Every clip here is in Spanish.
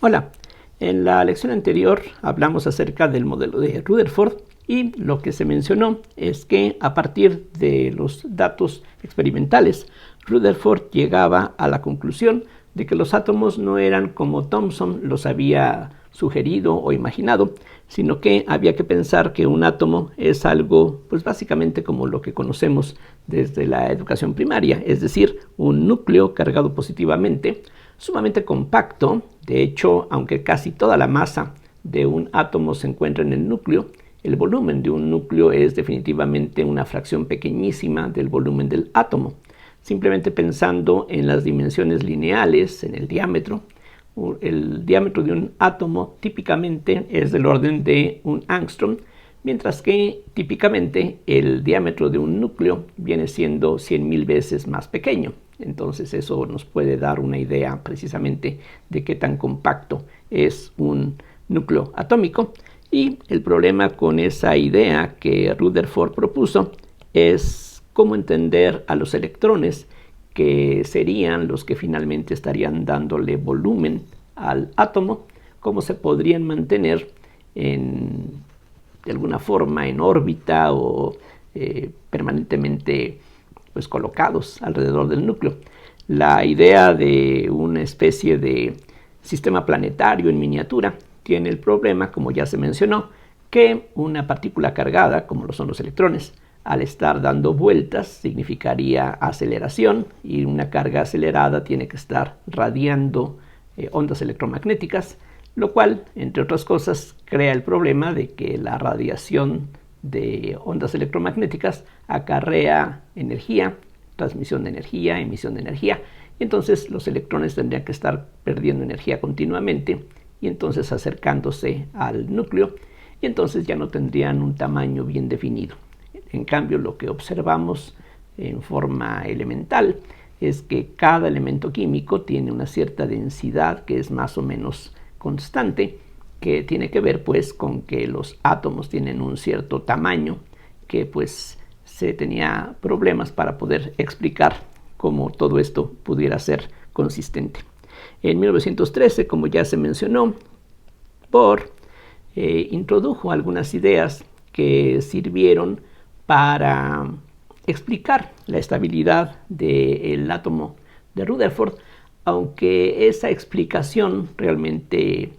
Hola, en la lección anterior hablamos acerca del modelo de Rutherford y lo que se mencionó es que a partir de los datos experimentales, Rutherford llegaba a la conclusión de que los átomos no eran como Thomson los había sugerido o imaginado, sino que había que pensar que un átomo es algo, pues básicamente como lo que conocemos desde la educación primaria, es decir, un núcleo cargado positivamente, sumamente compacto. De hecho, aunque casi toda la masa de un átomo se encuentra en el núcleo, el volumen de un núcleo es definitivamente una fracción pequeñísima del volumen del átomo. Simplemente pensando en las dimensiones lineales, en el diámetro de un átomo típicamente es del orden de un ángstrom, mientras que típicamente el diámetro de un núcleo viene siendo 100.000 veces más pequeño. Entonces eso nos puede dar una idea precisamente de qué tan compacto es un núcleo atómico. Y el problema con esa idea que Rutherford propuso es cómo entender a los electrones, que serían los que finalmente estarían dándole volumen al átomo, cómo se podrían mantener de alguna forma en órbita o permanentemente pues colocados alrededor del núcleo. La idea de una especie de sistema planetario en miniatura tiene el problema, como ya se mencionó, que una partícula cargada, como lo son los electrones, al estar dando vueltas significaría aceleración, y una carga acelerada tiene que estar radiando ondas electromagnéticas, lo cual, entre otras cosas, crea el problema de que la radiación de ondas electromagnéticas acarrea energía, transmisión de energía, emisión de energía, y entonces los electrones tendrían que estar perdiendo energía continuamente y entonces acercándose al núcleo, y entonces ya no tendrían un tamaño bien definido. En cambio, lo que observamos en forma elemental es que cada elemento químico tiene una cierta densidad que es más o menos constante, que tiene que ver pues con que los átomos tienen un cierto tamaño, que pues se tenía problemas para poder explicar cómo todo esto pudiera ser consistente. En 1913, como ya se mencionó, Bohr introdujo algunas ideas que sirvieron para explicar la estabilidad del átomo de Rutherford, aunque esa explicación realmente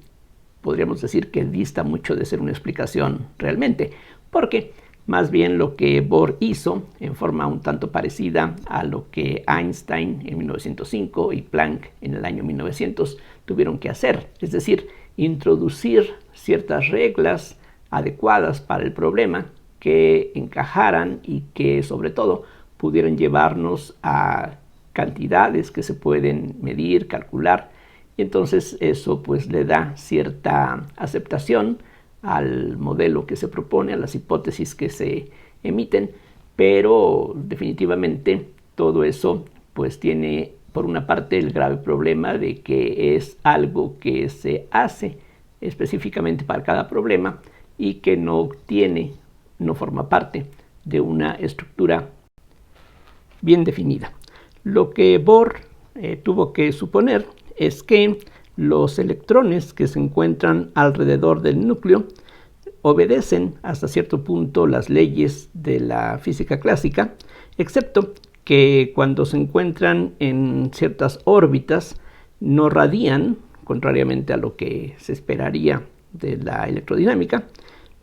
podríamos decir que dista mucho de ser una explicación realmente, porque más bien lo que Bohr hizo, en forma un tanto parecida a lo que Einstein en 1905 y Planck en el año 1900 tuvieron que hacer, es decir, introducir ciertas reglas adecuadas para el problema que encajaran y que sobre todo pudieran llevarnos a cantidades que se pueden medir, calcular, y entonces eso pues le da cierta aceptación al modelo que se propone, a las hipótesis que se emiten, pero definitivamente todo eso pues tiene por una parte el grave problema de que es algo que se hace específicamente para cada problema y que no forma parte de una estructura bien definida. Lo que Bohr tuvo que suponer es que los electrones que se encuentran alrededor del núcleo obedecen hasta cierto punto las leyes de la física clásica, excepto que cuando se encuentran en ciertas órbitas no radian, contrariamente a lo que se esperaría de la electrodinámica,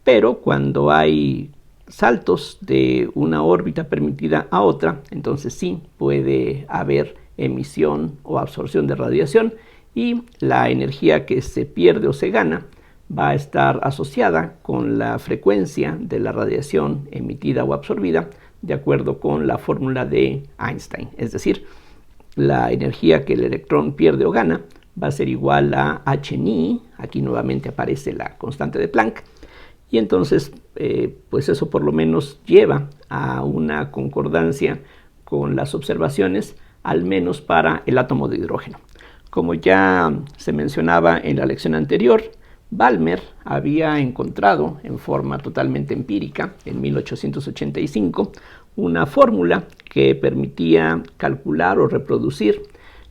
pero cuando hay saltos de una órbita permitida a otra, entonces sí puede haber emisión o absorción de radiación, y la energía que se pierde o se gana va a estar asociada con la frecuencia de la radiación emitida o absorbida, de acuerdo con la fórmula de Einstein. Es decir, la energía que el electrón pierde o gana va a ser igual a h-ni, aquí nuevamente aparece la constante de Planck, y entonces pues eso por lo menos lleva a una concordancia con las observaciones, al menos para el átomo de hidrógeno. Como ya se mencionaba en la lección anterior, Balmer había encontrado en forma totalmente empírica, en 1885, una fórmula que permitía calcular o reproducir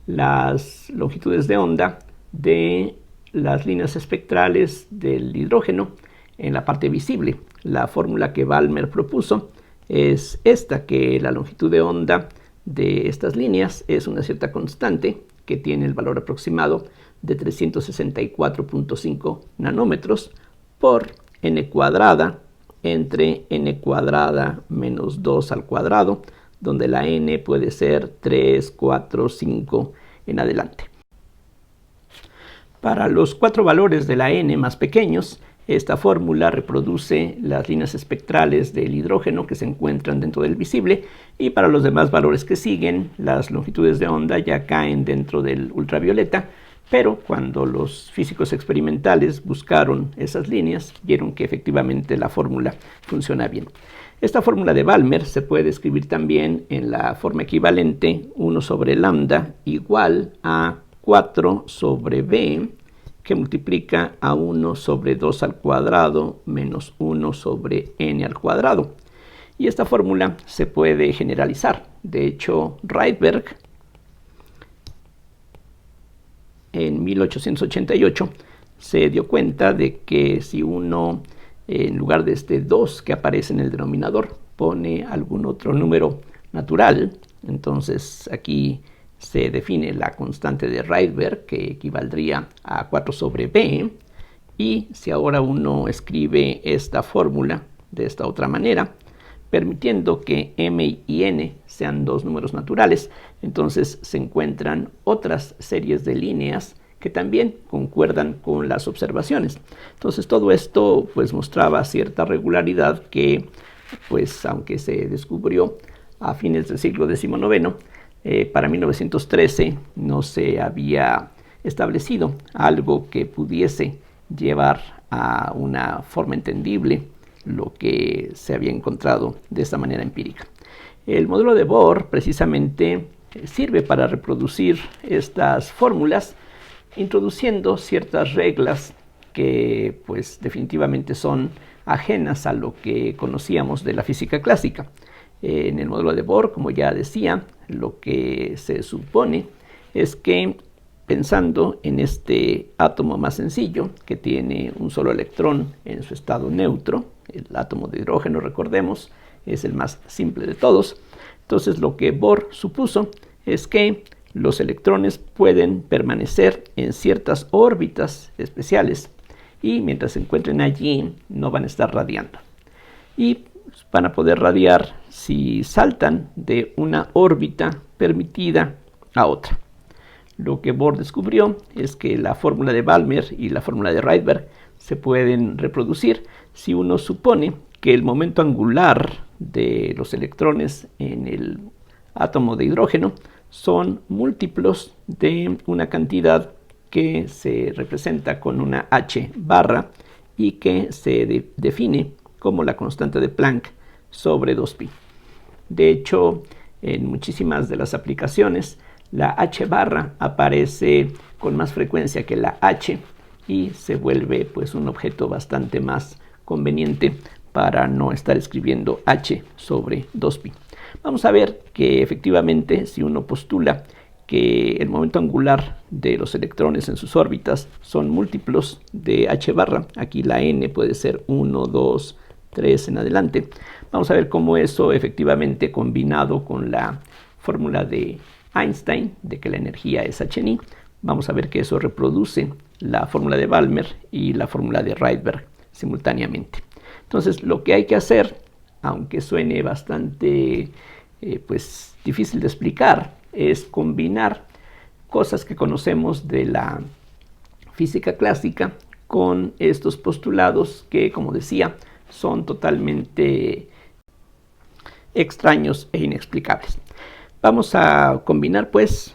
las longitudes de onda de las líneas espectrales del hidrógeno en la parte visible. La fórmula que Balmer propuso es esta, que la longitud de onda de estas líneas es una cierta constante que tiene el valor aproximado de 364.5 nanómetros por n cuadrada entre n cuadrada menos 2 al cuadrado, donde la n puede ser 3, 4, 5 en adelante. Para los 4 valores de la n más pequeños, esta fórmula reproduce las líneas espectrales del hidrógeno que se encuentran dentro del visible, y para los demás valores que siguen, las longitudes de onda ya caen dentro del ultravioleta, pero cuando los físicos experimentales buscaron esas líneas, vieron que efectivamente la fórmula funciona bien. Esta fórmula de Balmer se puede escribir también en la forma equivalente 1 sobre lambda igual a 4 sobre b, que multiplica a 1 sobre 2 al cuadrado menos 1 sobre n al cuadrado. Y esta fórmula se puede generalizar. De hecho, Rydberg en 1888 se dio cuenta de que si uno, en lugar de este 2 que aparece en el denominador, pone algún otro número natural, entonces aquí se define la constante de Rydberg, que equivaldría a 4 sobre b, y si ahora uno escribe esta fórmula de esta otra manera, permitiendo que m y n sean dos números naturales, entonces se encuentran otras series de líneas que también concuerdan con las observaciones. Entonces todo esto pues mostraba cierta regularidad que, pues aunque se descubrió a fines del siglo XIX, para 1913 no se había establecido algo que pudiese llevar a una forma entendible lo que se había encontrado de esta manera empírica. El modelo de Bohr precisamente sirve para reproducir estas fórmulas, introduciendo ciertas reglas que pues definitivamente son ajenas a lo que conocíamos de la física clásica. En el modelo de Bohr, como ya decía, lo que se supone es que, pensando en este átomo más sencillo, que tiene un solo electrón en su estado neutro, el átomo de hidrógeno, recordemos, es el más simple de todos. Entonces lo que Bohr supuso es que los electrones pueden permanecer en ciertas órbitas especiales y mientras se encuentren allí no van a estar radiando. Y van a poder radiar si saltan de una órbita permitida a otra. Lo que Bohr descubrió es que la fórmula de Balmer y la fórmula de Rydberg se pueden reproducir si uno supone que el momento angular de los electrones en el átomo de hidrógeno son múltiplos de una cantidad que se representa con una h barra y que se define como la constante de Planck sobre 2pi. De hecho, en muchísimas de las aplicaciones, la h barra aparece con más frecuencia que la h y se vuelve pues un objeto bastante más conveniente para no estar escribiendo h sobre 2pi. Vamos a ver que efectivamente si uno postula que el momento angular de los electrones en sus órbitas son múltiplos de h barra, aquí la n puede ser 1, 2, 3 en adelante, vamos a ver cómo eso efectivamente combinado con la fórmula de Einstein de que la energía es h-ni, vamos a ver que eso reproduce la fórmula de Balmer y la fórmula de Rydberg simultáneamente. Entonces lo que hay que hacer, aunque suene bastante pues difícil de explicar, es combinar cosas que conocemos de la física clásica con estos postulados que, como decía, son totalmente extraños e inexplicables. Vamos a combinar pues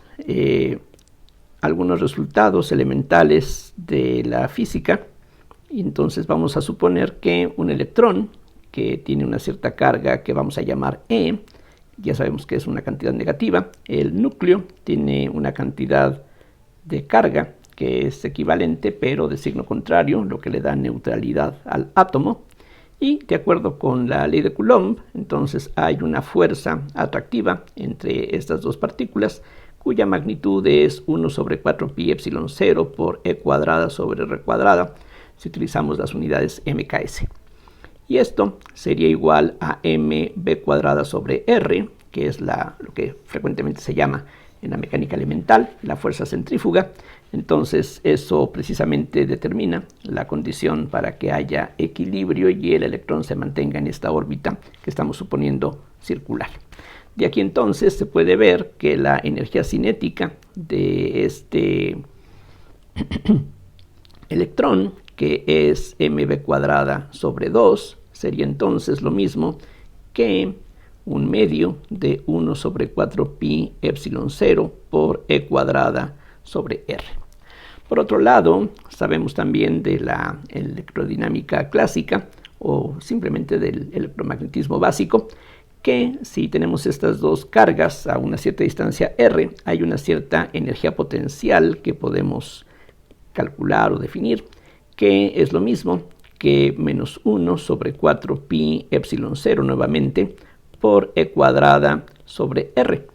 algunos resultados elementales de la física. Y entonces vamos a suponer que un electrón que tiene una cierta carga que vamos a llamar E, ya sabemos que es una cantidad negativa, el núcleo tiene una cantidad de carga que es equivalente pero de signo contrario, lo que le da neutralidad al átomo, y de acuerdo con la ley de Coulomb, entonces hay una fuerza atractiva entre estas dos partículas cuya magnitud es 1 sobre 4 pi epsilon 0 por e cuadrada sobre r cuadrada, si utilizamos las unidades mks. Y esto sería igual a mb cuadrada sobre r, que es lo que frecuentemente se llama en la mecánica elemental la fuerza centrífuga. Entonces eso precisamente determina la condición para que haya equilibrio y el electrón se mantenga en esta órbita que estamos suponiendo circular. De aquí entonces se puede ver que la energía cinética de este electrón, que es mv cuadrada sobre 2, sería entonces lo mismo que un medio de 1 sobre 4 pi epsilon 0 por e cuadrada sobre r. Por otro lado, sabemos también de la electrodinámica clásica o simplemente del electromagnetismo básico que si tenemos estas dos cargas a una cierta distancia r, hay una cierta energía potencial que podemos calcular o definir, que es lo mismo que menos 1 sobre 4 pi epsilon 0 nuevamente por e cuadrada sobre r,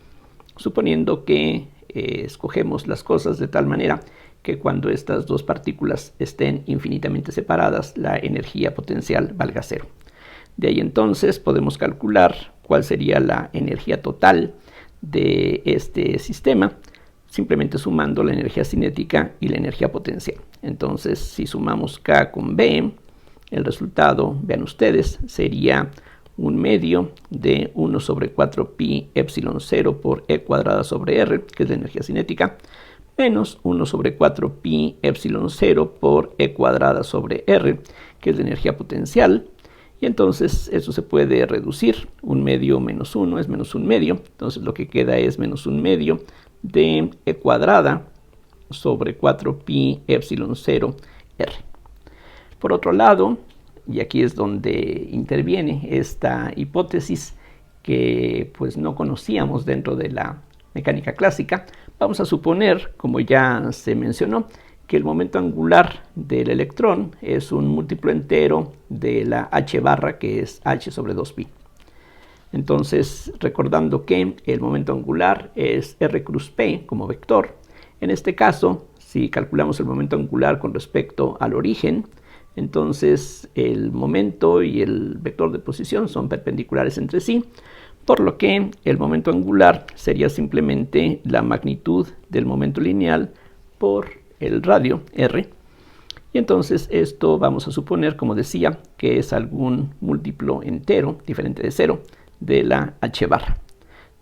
suponiendo que escogemos las cosas de tal manera que cuando estas dos partículas estén infinitamente separadas, la energía potencial valga 0. De ahí entonces podemos calcular cuál sería la energía total de este sistema, simplemente sumando la energía cinética y la energía potencial. Entonces, si sumamos K con B, el resultado, vean ustedes, sería un medio de 1 sobre 4 pi epsilon 0 por e cuadrada sobre r, que es la energía cinética, menos 1 sobre 4 pi epsilon 0 por e cuadrada sobre r, que es la energía potencial. Y entonces eso se puede reducir. Un medio menos 1 es menos un medio. Entonces lo que queda es menos un medio de e cuadrada sobre 4 pi epsilon 0 r. Por otro lado, y aquí es donde interviene esta hipótesis que pues no conocíamos dentro de la mecánica clásica, vamos a suponer, como ya se mencionó, que el momento angular del electrón es un múltiplo entero de la h barra, que es h sobre 2pi. Entonces, recordando que el momento angular es r cruz p como vector, en este caso, si calculamos el momento angular con respecto al origen, entonces el momento y el vector de posición son perpendiculares entre sí, por lo que el momento angular sería simplemente la magnitud del momento lineal por el radio r. Y entonces esto vamos a suponer, como decía, que es algún múltiplo entero diferente de 0 de la h barra.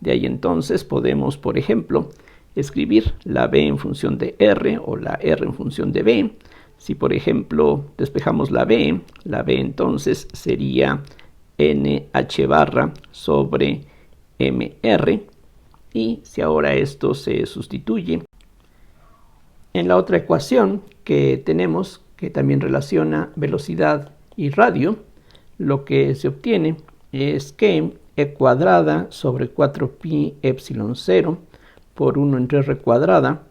De ahí entonces podemos, por ejemplo, escribir la b en función de r o la r en función de b. Si por ejemplo despejamos la b entonces sería nh barra sobre mr, y si ahora esto se sustituye en la otra ecuación que tenemos, que también relaciona velocidad y radio, lo que se obtiene es que e cuadrada sobre 4pi epsilon 0 por 1 entre r cuadrada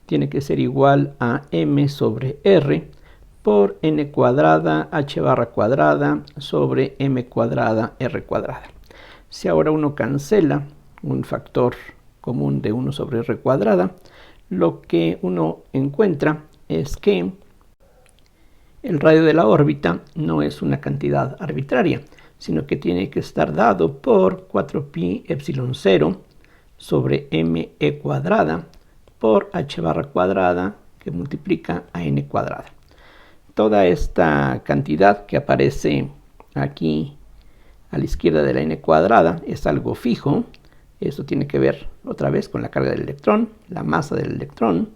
tiene que ser igual a m sobre r por n cuadrada h barra cuadrada sobre m cuadrada r cuadrada. Si ahora uno cancela un factor común de 1 sobre r cuadrada, lo que uno encuentra es que el radio de la órbita no es una cantidad arbitraria, sino que tiene que estar dado por 4pi epsilon 0 sobre m e cuadrada por h barra cuadrada, que multiplica a n cuadrada. Toda esta cantidad que aparece aquí a la izquierda de la n cuadrada es algo fijo. Esto tiene que ver otra vez con la carga del electrón, la masa del electrón,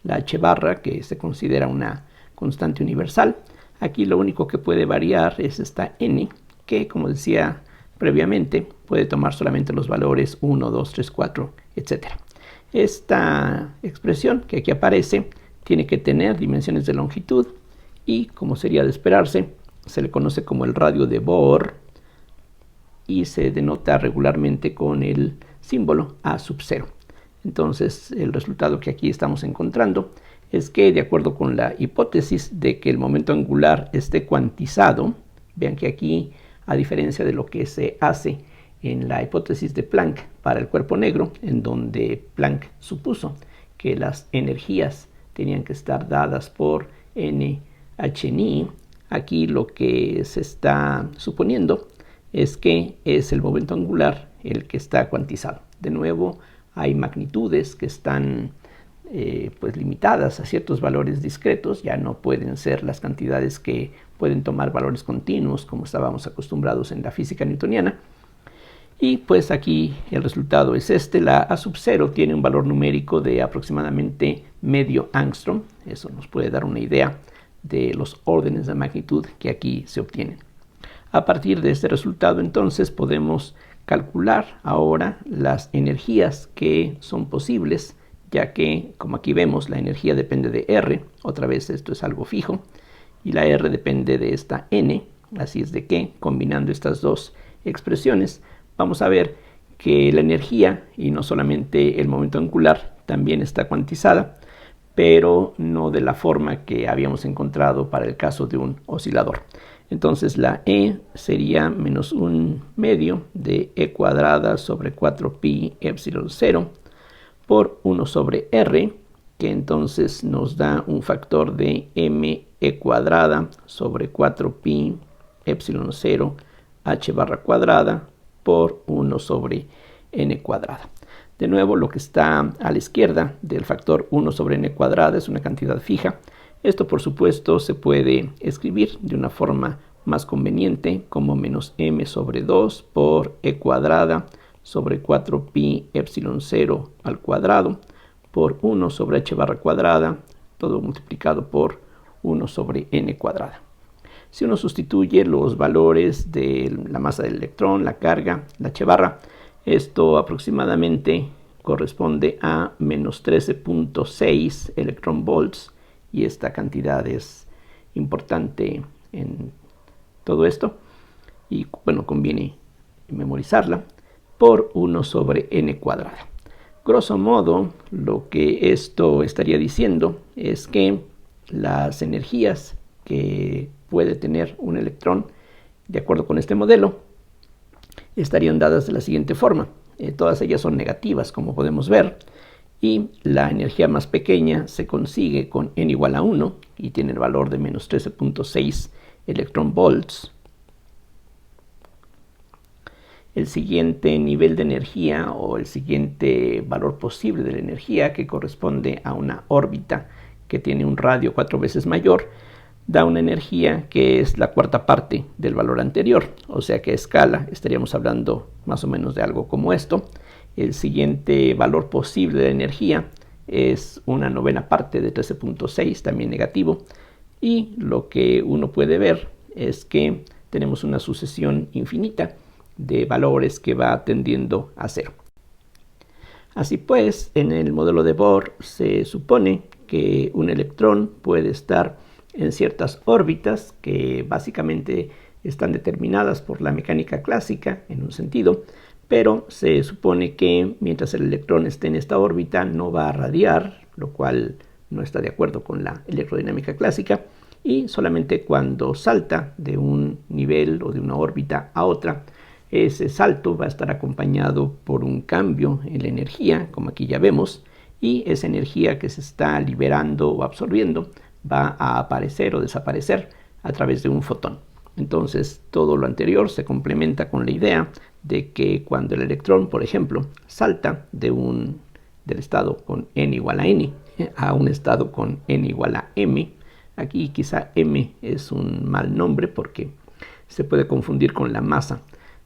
la h barra, que se considera una constante universal. Aquí lo único que puede variar es esta n, que como decía previamente puede tomar solamente los valores 1, 2, 3, 4, etc. Esta expresión que aquí aparece tiene que tener dimensiones de longitud y, como sería de esperarse, se le conoce como el radio de Bohr y se denota regularmente con el símbolo A sub 0. Entonces, el resultado que aquí estamos encontrando es que, de acuerdo con la hipótesis de que el momento angular esté cuantizado, vean que aquí, a diferencia de lo que se hace en la hipótesis de Planck para el cuerpo negro, en donde Planck supuso que las energías tenían que estar dadas por NhNi. Aquí lo que se está suponiendo es que es el momento angular el que está cuantizado. De nuevo, hay magnitudes que están pues limitadas a ciertos valores discretos, ya no pueden ser las cantidades que pueden tomar valores continuos como estábamos acostumbrados en la física newtoniana. Y pues aquí el resultado es este. La A sub 0 tiene un valor numérico de aproximadamente medio angstrom. Eso nos puede dar una idea de los órdenes de magnitud que aquí se obtienen. A partir de este resultado, entonces, podemos calcular ahora las energías que son posibles, ya que, como aquí vemos, la energía depende de R. Otra vez esto es algo fijo. Y la R depende de esta N. Así es de que, combinando estas dos expresiones, vamos a ver que la energía, y no solamente el momento angular, también está cuantizada, pero no de la forma que habíamos encontrado para el caso de un oscilador. Entonces la E sería menos un medio de E cuadrada sobre 4pi epsilon 0 por 1 sobre R, que entonces nos da un factor de me cuadrada sobre 4pi epsilon 0 h barra cuadrada por 1 sobre n cuadrada. De nuevo, lo que está a la izquierda del factor 1 sobre n cuadrada es una cantidad fija. Esto, por supuesto, se puede escribir de una forma más conveniente como menos m sobre 2 por e cuadrada sobre 4pi epsilon 0 al cuadrado por 1 sobre h barra cuadrada, todo multiplicado por 1 sobre n cuadrada. Si uno sustituye los valores de la masa del electrón, la carga, la h barra, esto aproximadamente corresponde a menos 13.6 electronvolts, y esta cantidad es importante en todo esto, y bueno, conviene memorizarla, por 1 sobre n cuadrada. Grosso modo, lo que esto estaría diciendo es que las energías que puede tener un electrón, de acuerdo con este modelo, estarían dadas de la siguiente forma. Todas ellas son negativas, como podemos ver, y la energía más pequeña se consigue con n igual a 1 y tiene el valor de menos 13.6 electronvolts. El siguiente nivel de energía, o el siguiente valor posible de la energía, que corresponde a una órbita que tiene un radio 4 veces mayor, da una energía que es la cuarta parte del valor anterior, o sea que a escala estaríamos hablando más o menos de algo como esto. El siguiente valor posible de energía es una novena parte de 13.6, también negativo, y lo que uno puede ver es que tenemos una sucesión infinita de valores que va tendiendo a cero. Así pues, en el modelo de Bohr se supone que un electrón puede estar en ciertas órbitas que básicamente están determinadas por la mecánica clásica en un sentido, pero se supone que mientras el electrón esté en esta órbita no va a radiar, lo cual no está de acuerdo con la electrodinámica clásica, y solamente cuando salta de un nivel o de una órbita a otra, ese salto va a estar acompañado por un cambio en la energía, como aquí ya vemos, y esa energía que se está liberando o absorbiendo va a aparecer o desaparecer a través de un fotón. Entonces, todo lo anterior se complementa con la idea de que cuando el electrón, por ejemplo, salta del estado con n igual a n a un estado con n igual a m, aquí quizá m es un mal nombre porque se puede confundir con la masa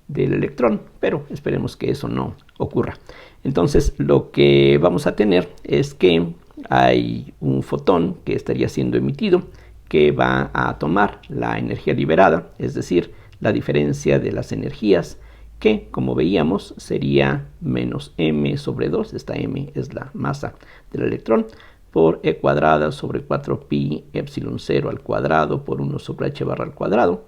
del electrón, pero esperemos que eso no ocurra. Entonces, lo que vamos a tener es que hay un fotón que estaría siendo emitido que va a tomar la energía liberada, es decir, la diferencia de las energías, que como veíamos sería menos m sobre 2, esta m es la masa del electrón, por e cuadrada sobre 4pi epsilon 0 al cuadrado por 1 sobre h barra al cuadrado.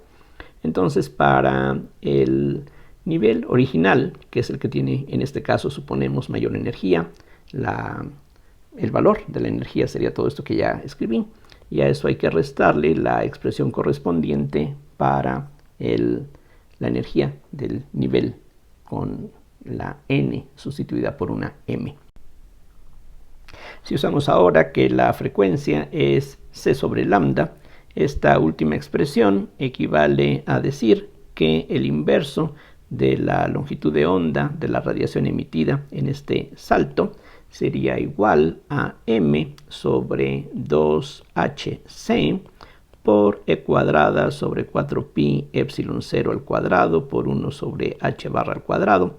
Entonces, para el nivel original, que es el que tiene en este caso, suponemos, mayor energía, el valor de la energía sería todo esto que ya escribí, y a eso hay que restarle la expresión correspondiente para la energía del nivel con la n sustituida por una m. Si usamos ahora que la frecuencia es c sobre lambda, esta última expresión equivale a decir que el inverso de la longitud de onda de la radiación emitida en este salto sería igual a m sobre 2hc por e cuadrada sobre 4pi epsilon 0 al cuadrado por 1 sobre h barra al cuadrado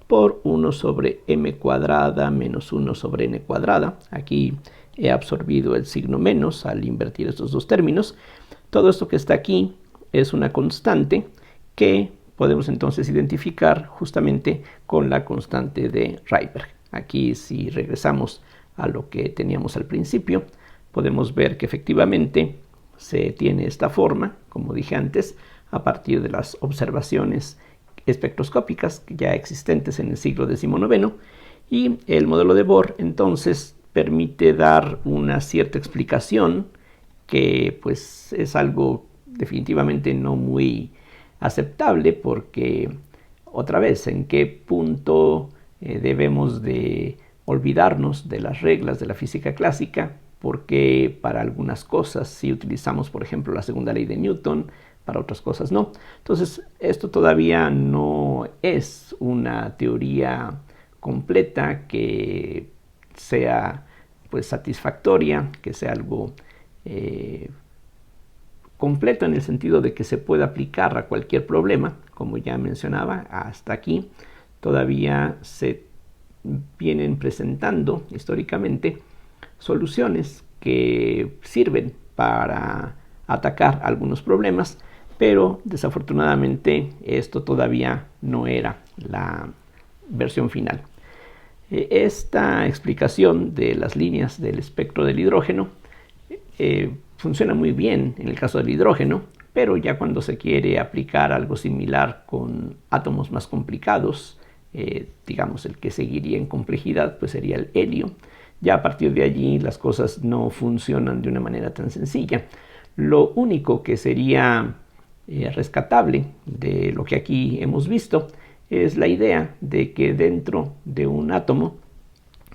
por 1 sobre m cuadrada menos 1 sobre n cuadrada. Aquí he absorbido el signo menos al invertir estos dos términos. Todo esto que está aquí es una constante que podemos entonces identificar justamente con la constante de Rydberg. Aquí, si regresamos a lo que teníamos al principio, podemos ver que efectivamente se tiene esta forma, como dije antes, a partir de las observaciones espectroscópicas ya existentes en el siglo XIX, y el modelo de Bohr entonces permite dar una cierta explicación que pues es algo definitivamente no muy aceptable, porque otra vez, ¿en qué punto debemos de olvidarnos de las reglas de la física clásica? Porque para algunas cosas sí utilizamos, por ejemplo, la segunda ley de Newton, para otras cosas no. Entonces, esto todavía no es una teoría completa que sea pues satisfactoria, que sea algo completo en el sentido de que se pueda aplicar a cualquier problema. Como ya mencionaba, hasta aquí todavía se vienen presentando históricamente soluciones que sirven para atacar algunos problemas, pero desafortunadamente esto todavía no era la versión final. Esta explicación de las líneas del espectro del hidrógeno funciona muy bien en el caso del hidrógeno, pero ya cuando se quiere aplicar algo similar con átomos más complicados, digamos el que seguiría en complejidad pues sería el helio. Ya a partir de allí las cosas no funcionan de una manera tan sencilla. Lo único que sería rescatable de lo que aquí hemos visto es la idea de que dentro de un átomo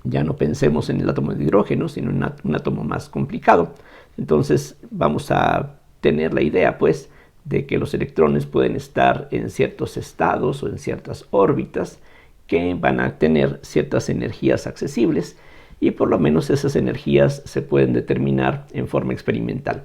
ya no pensemos en el átomo de hidrógeno, sino en un átomo más complicado. Entonces vamos a tener la idea pues de que los electrones pueden estar en ciertos estados o en ciertas órbitas que van a tener ciertas energías accesibles, y por lo menos esas energías se pueden determinar en forma experimental.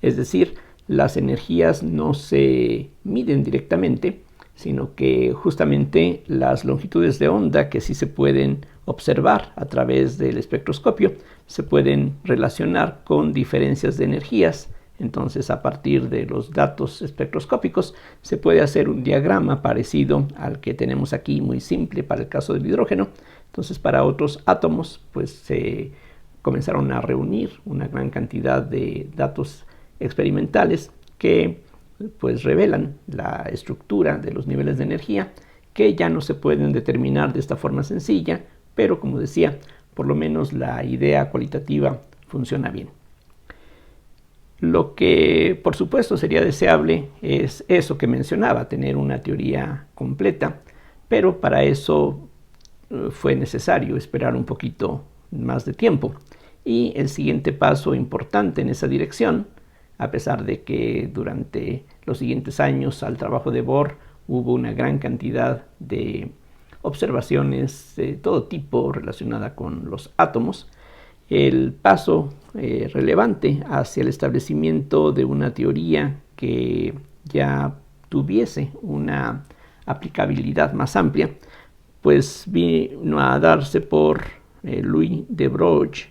Es decir, las energías no se miden directamente, sino que justamente las longitudes de onda que sí se pueden observar a través del espectroscopio se pueden relacionar con diferencias de energías. Entonces, a partir de los datos espectroscópicos se puede hacer un diagrama parecido al que tenemos aquí, muy simple para el caso del hidrógeno. Entonces, para otros átomos pues se comenzaron a reunir una gran cantidad de datos experimentales que pues revelan la estructura de los niveles de energía, que ya no se pueden determinar de esta forma sencilla, pero como decía, por lo menos la idea cualitativa funciona bien. Lo que por supuesto sería deseable es eso que mencionaba, tener una teoría completa, pero para eso fue necesario esperar un poquito más de tiempo. Y el siguiente paso importante en esa dirección, a pesar de que durante los siguientes años al trabajo de Bohr hubo una gran cantidad de observaciones de todo tipo relacionada con los átomos, el paso relevante hacia el establecimiento de una teoría que ya tuviese una aplicabilidad más amplia, pues vino a darse por Louis de Broglie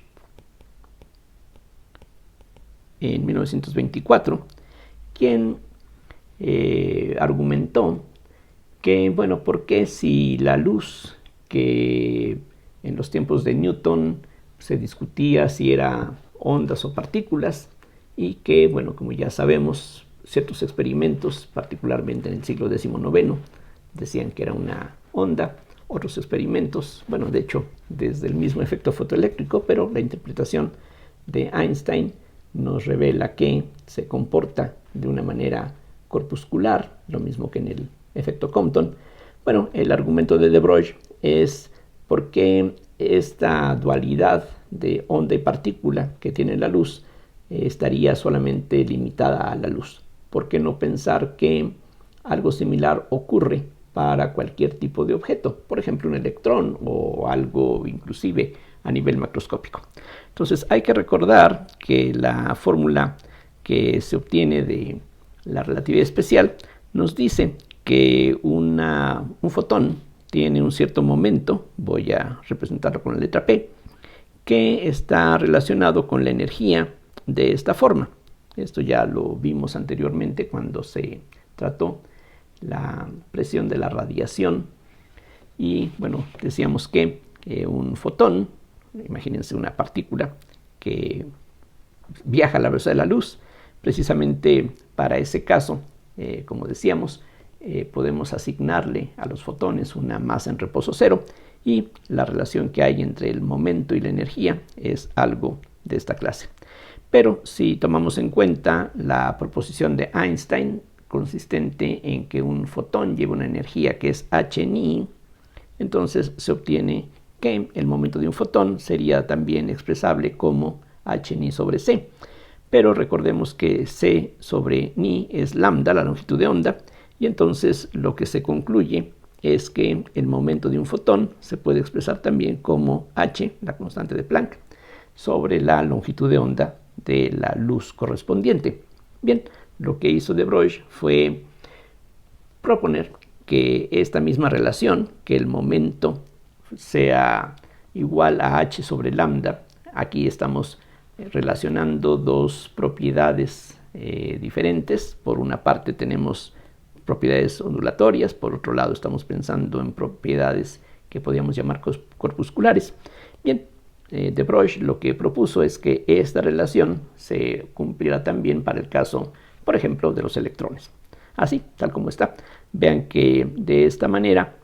en 1924, quien argumentó que, bueno, ¿por qué si la luz, que en los tiempos de Newton se discutía si era ondas o partículas, y que, bueno, como ya sabemos, ciertos experimentos, particularmente en el siglo XIX, decían que era una onda, otros experimentos, bueno, de hecho, desde el mismo efecto fotoeléctrico, pero la interpretación de Einstein nos revela que se comporta de una manera corpuscular, lo mismo que en el efecto Compton, Bueno, el argumento de De Broglie es por qué esta dualidad de onda y partícula que tiene la luz estaría solamente limitada a la luz. ¿Por qué no pensar que algo similar ocurre para cualquier tipo de objeto? Por ejemplo, un electrón o algo inclusive a nivel macroscópico. Entonces hay que recordar que la fórmula que se obtiene de la relatividad especial nos dice que un fotón tiene un cierto momento, voy a representarlo con la letra P, que está relacionado con la energía de esta forma. Esto ya lo vimos anteriormente cuando se trató la presión de la radiación. Y bueno, decíamos que un fotón, imagínense una partícula que viaja a la velocidad de la luz, precisamente para ese caso, como decíamos, podemos asignarle a los fotones una masa en reposo cero y la relación que hay entre el momento y la energía es algo de esta clase. Pero si tomamos en cuenta la proposición de Einstein, consistente en que un fotón lleva una energía que es h-ni, entonces se obtiene que el momento de un fotón sería también expresable como h-ni sobre c. Pero recordemos que c sobre ni es lambda, la longitud de onda, y entonces lo que se concluye es que el momento de un fotón se puede expresar también como h, la constante de Planck, sobre la longitud de onda de la luz correspondiente. Bien, lo que hizo De Broglie fue proponer que esta misma relación, que el momento sea igual a h sobre lambda, aquí estamos relacionando dos propiedades diferentes. Por una parte tenemos propiedades ondulatorias, por otro lado estamos pensando en propiedades que podríamos llamar corpusculares. Bien, De Broglie lo que propuso es que esta relación se cumpliera también para el caso, por ejemplo, de los electrones. Así, tal como está. Vean que de esta manera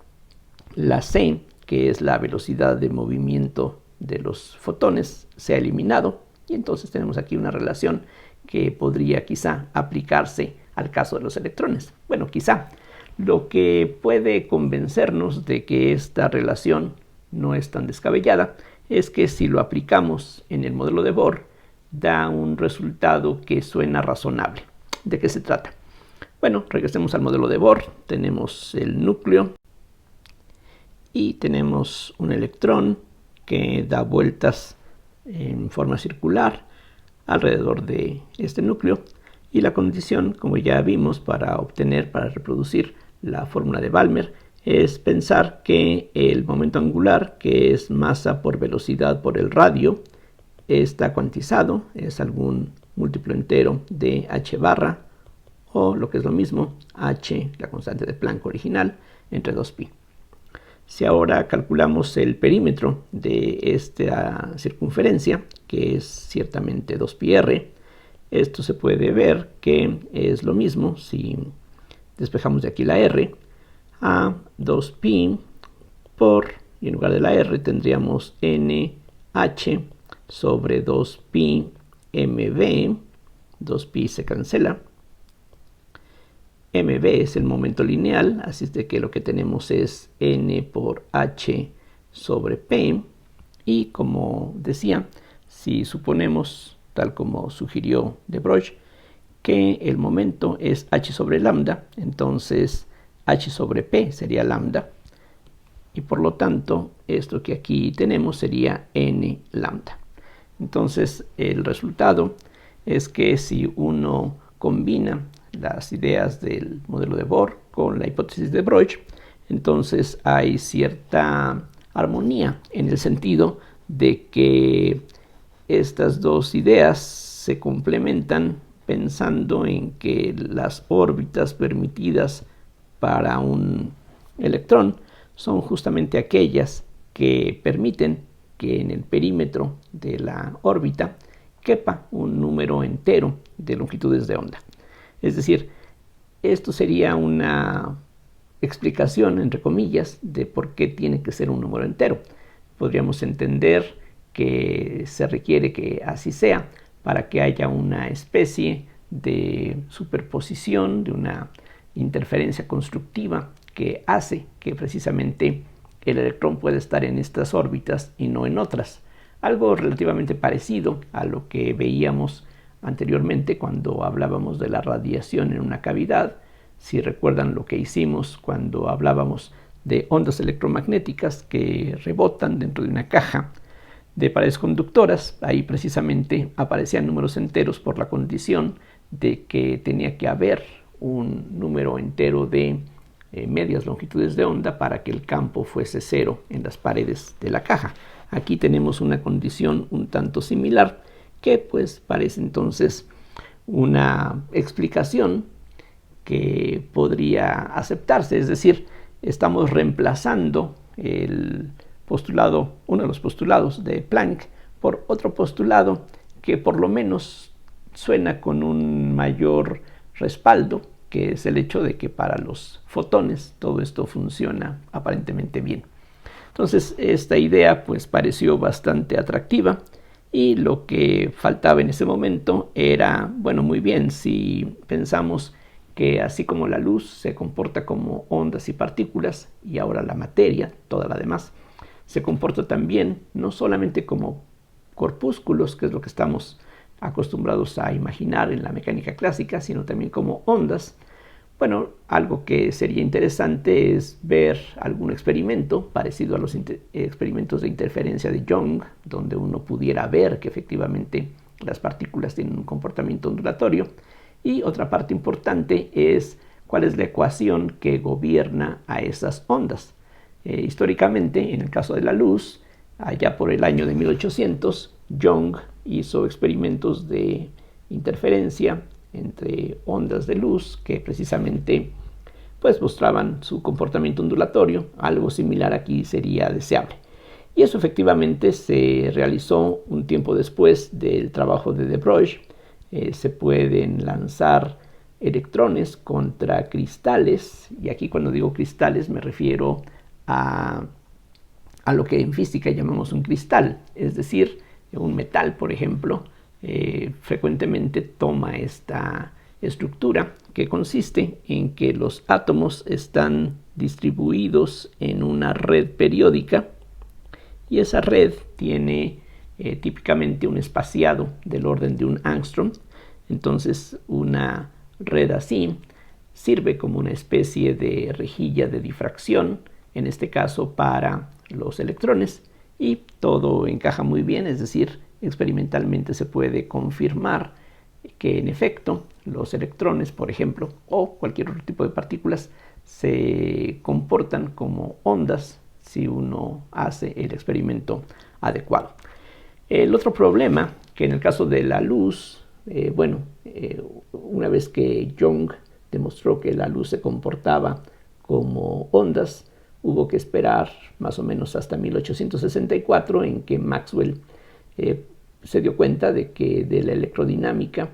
la c, que es la velocidad de movimiento de los fotones, se ha eliminado y entonces tenemos aquí una relación que podría quizá aplicarse al caso de los electrones. Bueno, quizá. Lo que puede convencernos de que esta relación no es tan descabellada es que si lo aplicamos en el modelo de Bohr, da un resultado que suena razonable. ¿De qué se trata? Bueno, regresemos al modelo de Bohr. Tenemos el núcleo y tenemos un electrón que da vueltas en forma circular alrededor de este núcleo, y la condición, como ya vimos, para reproducir la fórmula de Balmer, es pensar que el momento angular, que es masa por velocidad por el radio, está cuantizado, es algún múltiplo entero de h barra, o lo que es lo mismo, h, la constante de Planck original, entre 2pi. Si ahora calculamos el perímetro de esta circunferencia, que es ciertamente 2πr, esto se puede ver que es lo mismo si despejamos de aquí la r, a 2pi por, y en lugar de la r tendríamos nh sobre 2pi mv, 2pi se cancela, mv es el momento lineal, así es de que lo que tenemos es n por h sobre p, y como decía, si suponemos, tal como sugirió De Broglie, que el momento es h sobre lambda, entonces h sobre p sería lambda, y por lo tanto esto que aquí tenemos sería n lambda. Entonces el resultado es que si uno combina las ideas del modelo de Bohr con la hipótesis de Broglie, entonces hay cierta armonía en el sentido de que estas dos ideas se complementan pensando en que las órbitas permitidas para un electrón son justamente aquellas que permiten que en el perímetro de la órbita quepa un número entero de longitudes de onda. Es decir, esto sería una explicación, entre comillas, de por qué tiene que ser un número entero. Podríamos entender que se requiere que así sea para que haya una especie de superposición, de una interferencia constructiva que hace que precisamente el electrón pueda estar en estas órbitas y no en otras. Algo relativamente parecido a lo que veíamos anteriormente cuando hablábamos de la radiación en una cavidad. Si recuerdan lo que hicimos cuando hablábamos de ondas electromagnéticas que rebotan dentro de una caja de paredes conductoras, ahí precisamente aparecían números enteros por la condición de que tenía que haber un número entero de medias longitudes de onda para que el campo fuese cero en las paredes de la caja. Aquí tenemos una condición un tanto similar que pues parece entonces una explicación que podría aceptarse, es decir, estamos reemplazando el postulado, uno de los postulados de Planck por otro postulado que por lo menos suena con un mayor respaldo, que es el hecho de que para los fotones todo esto funciona aparentemente bien. Entonces esta idea pues pareció bastante atractiva y lo que faltaba en ese momento era, bueno, muy bien, si pensamos que así como la luz se comporta como ondas y partículas y ahora la materia, toda la demás, se comporta también no solamente como corpúsculos, que es lo que estamos acostumbrados a imaginar en la mecánica clásica, sino también como ondas. Bueno, algo que sería interesante es ver algún experimento parecido a los experimentos de interferencia de Young, donde uno pudiera ver que efectivamente las partículas tienen un comportamiento ondulatorio. Y otra parte importante es cuál es la ecuación que gobierna a esas ondas. Históricamente, en el caso de la luz, allá por el año de 1800, Young hizo experimentos de interferencia entre ondas de luz que precisamente pues mostraban su comportamiento ondulatorio. Algo similar aquí sería deseable. Y eso efectivamente se realizó un tiempo después del trabajo de De Broglie. Se pueden lanzar electrones contra cristales, y aquí cuando digo cristales me refiero a lo que en física llamamos un cristal, es decir, un metal, por ejemplo, frecuentemente toma esta estructura que consiste en que los átomos están distribuidos en una red periódica y esa red tiene típicamente un espaciado del orden de un ángstrom. Entonces una red así sirve como una especie de rejilla de difracción, en este caso para los electrones, y todo encaja muy bien, es decir, experimentalmente se puede confirmar que en efecto los electrones, por ejemplo, o cualquier otro tipo de partículas, se comportan como ondas si uno hace el experimento adecuado. El otro problema, que en el caso de la luz, una vez que Young demostró que la luz se comportaba como ondas, hubo que esperar más o menos hasta 1864 en que Maxwell se dio cuenta de que de la electrodinámica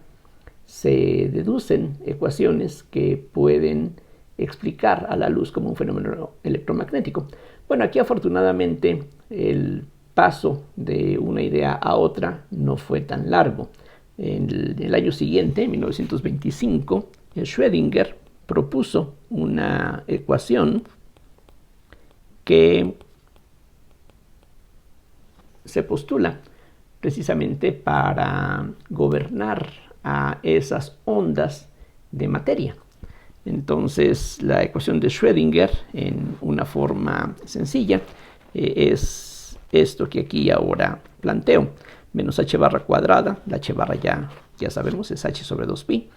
se deducen ecuaciones que pueden explicar a la luz como un fenómeno electromagnético. Bueno, aquí afortunadamente el paso de una idea a otra no fue tan largo. En el año siguiente, en 1925, Schrödinger propuso una ecuación que se postula precisamente para gobernar a esas ondas de materia. Entonces, la ecuación de Schrödinger, en una forma sencilla, es esto que aquí ahora planteo. Menos h barra cuadrada, la h barra ya sabemos es h sobre 2pi,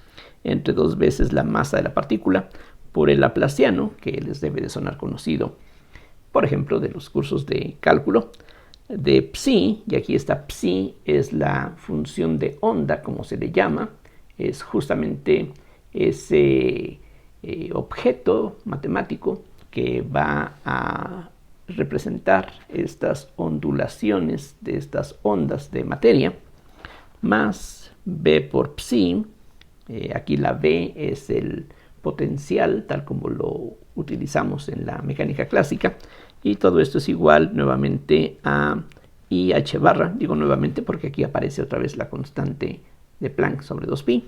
entre dos veces la masa de la partícula por el laplaciano, que les debe de sonar conocido, por ejemplo, de los cursos de cálculo, de psi, y aquí está psi, es la función de onda, como se le llama, es justamente ese objeto matemático que va a representar estas ondulaciones de estas ondas de materia, más b por psi. Aquí la b es el potencial, tal como lo utilizamos en la mecánica clásica, y todo esto es igual nuevamente a IH barra, digo nuevamente porque aquí aparece otra vez la constante de Planck sobre 2pi,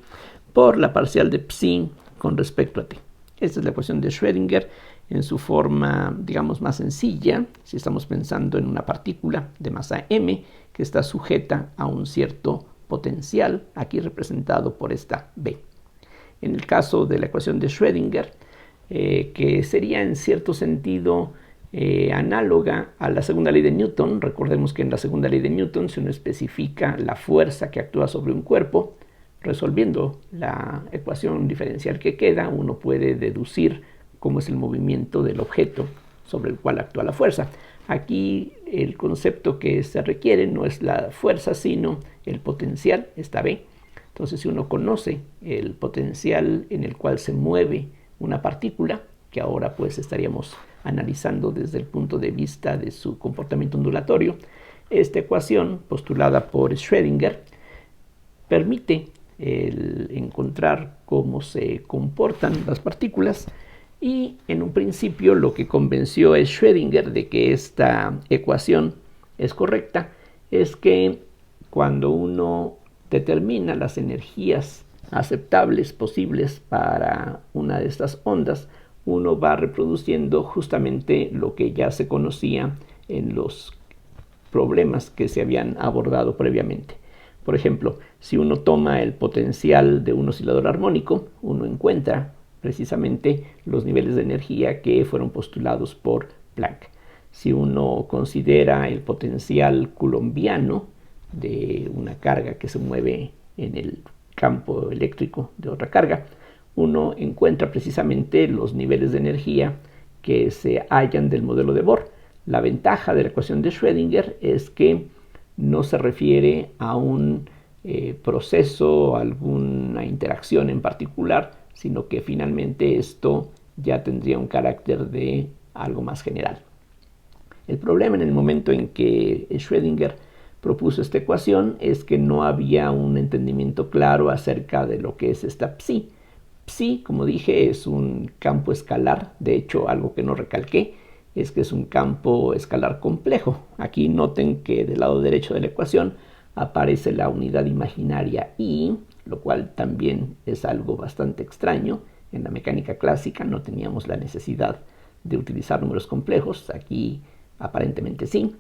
por la parcial de psi con respecto a t. Esta es la ecuación de Schrödinger. en su forma, digamos, más sencilla, si estamos pensando en una partícula de masa m que está sujeta a un cierto potencial, aquí representado por esta B. En el caso de la ecuación de Schrödinger, que sería en cierto sentido análoga a la segunda ley de Newton. Recordemos que en la segunda ley de Newton, si uno especifica la fuerza que actúa sobre un cuerpo, resolviendo la ecuación diferencial que queda, uno puede deducir cómo es el movimiento del objeto sobre el cual actúa la fuerza. Aquí el concepto que se requiere no es la fuerza, sino el potencial, esta B. Entonces, si uno conoce el potencial en el cual se mueve una partícula, que ahora pues estaríamos analizando desde el punto de vista de su comportamiento ondulatorio, esta ecuación postulada por Schrödinger permite encontrar cómo se comportan las partículas, y en un principio lo que convenció a Schrödinger de que esta ecuación es correcta es que cuando uno determina las energías aceptables posibles para una de estas ondas, uno va reproduciendo justamente lo que ya se conocía en los problemas que se habían abordado previamente. Por ejemplo, si uno toma el potencial de un oscilador armónico, uno encuentra precisamente los niveles de energía que fueron postulados por Planck. Si uno considera el potencial coulombiano de una carga que se mueve en el campo eléctrico de otra carga, uno encuentra precisamente los niveles de energía que se hallan del modelo de Bohr. La ventaja de la ecuación de Schrödinger es que no se refiere a un proceso, alguna interacción en particular, sino que finalmente esto ya tendría un carácter de algo más general. El problema en el momento en que Schrödinger propuso esta ecuación es que no había un entendimiento claro acerca de lo que es esta psi. Psi, como dije, es un campo escalar. De hecho, algo que no recalqué es que es un campo escalar complejo. Aquí noten que del lado derecho de la ecuación aparece la unidad imaginaria I, lo cual también es algo bastante extraño. En la mecánica clásica no teníamos la necesidad de utilizar números complejos, aquí aparentemente sí.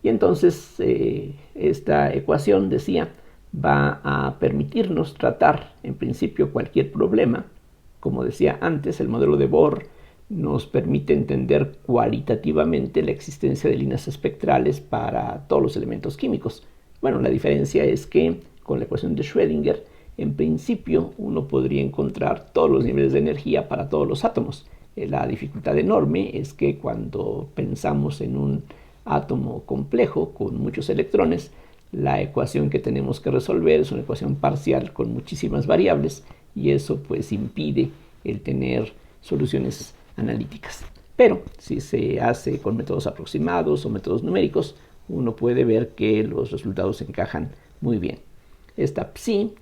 Y entonces esta ecuación, decía, va a permitirnos tratar en principio cualquier problema. Como decía antes, el modelo de Bohr nos permite entender cualitativamente la existencia de líneas espectrales para todos los elementos químicos. Bueno, la diferencia es que con la ecuación de Schrödinger, en principio uno podría encontrar todos los niveles de energía para todos los átomos. La dificultad enorme es que cuando pensamos en un átomo complejo con muchos electrones, la ecuación que tenemos que resolver es una ecuación parcial con muchísimas variables, y eso pues impide el tener soluciones analíticas. Pero si se hace con métodos aproximados o métodos numéricos, uno puede ver que los resultados encajan muy bien. Esta psi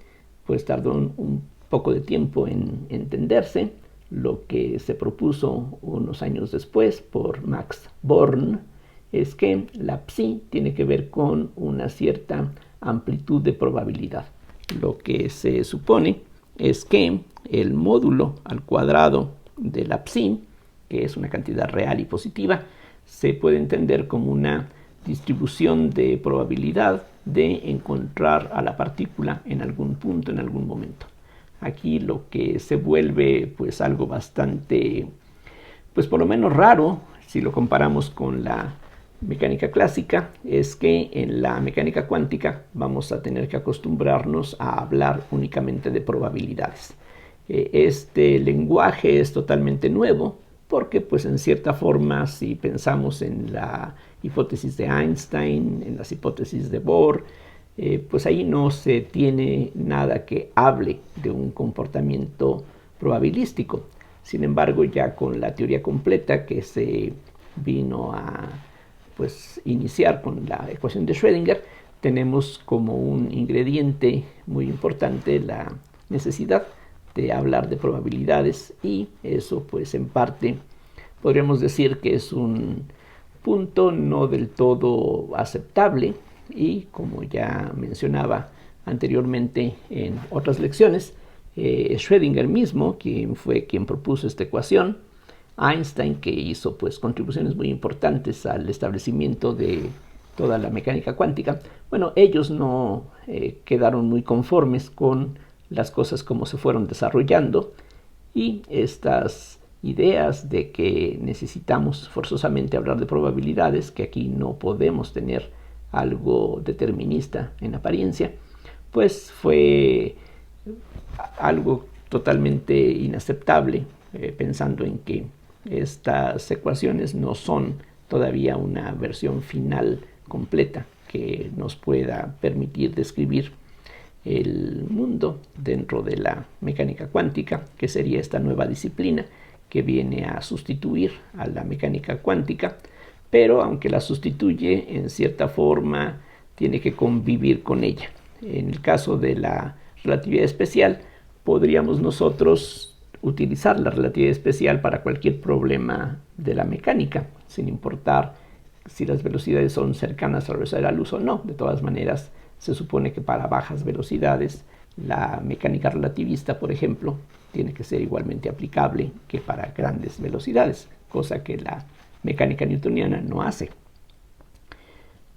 pues tardó un poco de tiempo en entenderse. Lo que se propuso unos años después por Max Born es que la psi tiene que ver con una cierta amplitud de probabilidad. Lo que se supone es que el módulo al cuadrado de la psi, que es una cantidad real y positiva, se puede entender como una distribución de probabilidad de encontrar a la partícula en algún punto, en algún momento. Aquí lo que se vuelve pues algo bastante, pues por lo menos raro, si lo comparamos con la mecánica clásica, es que en la mecánica cuántica vamos a tener que acostumbrarnos a hablar únicamente de probabilidades. Este lenguaje es totalmente nuevo porque pues en cierta forma, si pensamos en la hipótesis de Einstein, en las hipótesis de Bohr, pues ahí no se tiene nada que hable de un comportamiento probabilístico. Sin embargo, ya con la teoría completa que se vino a pues iniciar con la ecuación de Schrödinger, tenemos como un ingrediente muy importante la necesidad de hablar de probabilidades, y eso pues en parte podríamos decir que es un punto no del todo aceptable, y como ya mencionaba anteriormente en otras lecciones, Schrödinger mismo, quien fue quien propuso esta ecuación, Einstein, que hizo pues contribuciones muy importantes al establecimiento de toda la mecánica cuántica. Bueno, ellos no quedaron muy conformes con las cosas como se fueron desarrollando, y estas ideas de que necesitamos forzosamente hablar de probabilidades, que aquí no podemos tener algo determinista en apariencia, pues fue algo totalmente inaceptable, pensando en que estas ecuaciones no son todavía una versión final completa que nos pueda permitir describir el mundo dentro de la mecánica cuántica, que sería esta nueva disciplina que viene a sustituir a la mecánica cuántica, pero aunque la sustituye, en cierta forma tiene que convivir con ella. En el caso de la relatividad especial, podríamos nosotros utilizar la relatividad especial para cualquier problema de la mecánica, sin importar si las velocidades son cercanas a la velocidad de la luz o no. De todas maneras, se supone que para bajas velocidades la mecánica relativista, por ejemplo, tiene que ser igualmente aplicable que para grandes velocidades, cosa que la mecánica newtoniana no hace.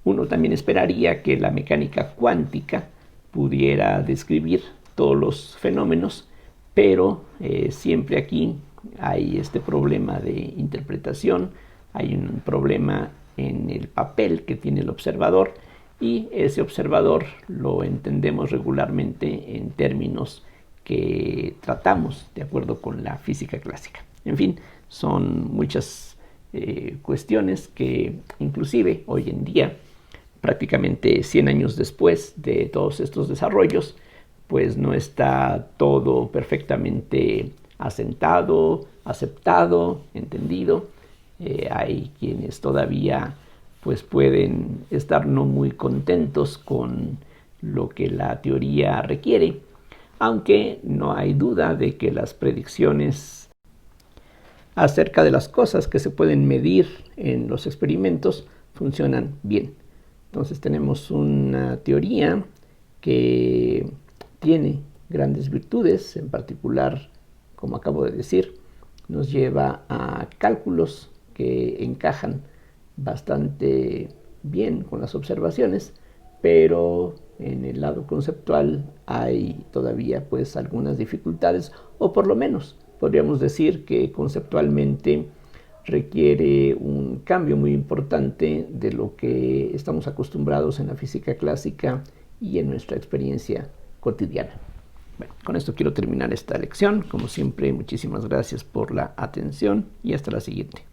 Uno también esperaría que la mecánica cuántica pudiera describir todos los fenómenos, pero siempre aquí hay este problema de interpretación, hay un problema en el papel que tiene el observador, y ese observador lo entendemos regularmente en términos que tratamos de acuerdo con la física clásica. En fin, son muchas cuestiones que inclusive hoy en día, prácticamente 100 años después de todos estos desarrollos, pues no está todo perfectamente asentado, aceptado, entendido. Hay quienes todavía pues pueden estar no muy contentos con lo que la teoría requiere, aunque no hay duda de que las predicciones acerca de las cosas que se pueden medir en los experimentos funcionan bien. Entonces tenemos una teoría que tiene grandes virtudes, en particular, como acabo de decir, nos lleva a cálculos que encajan bastante bien con las observaciones, pero en el lado conceptual hay todavía pues algunas dificultades, o por lo menos podríamos decir que conceptualmente requiere un cambio muy importante de lo que estamos acostumbrados en la física clásica y en nuestra experiencia cotidiana. Bueno, con esto quiero terminar esta lección. Como siempre, muchísimas gracias por la atención y hasta la siguiente.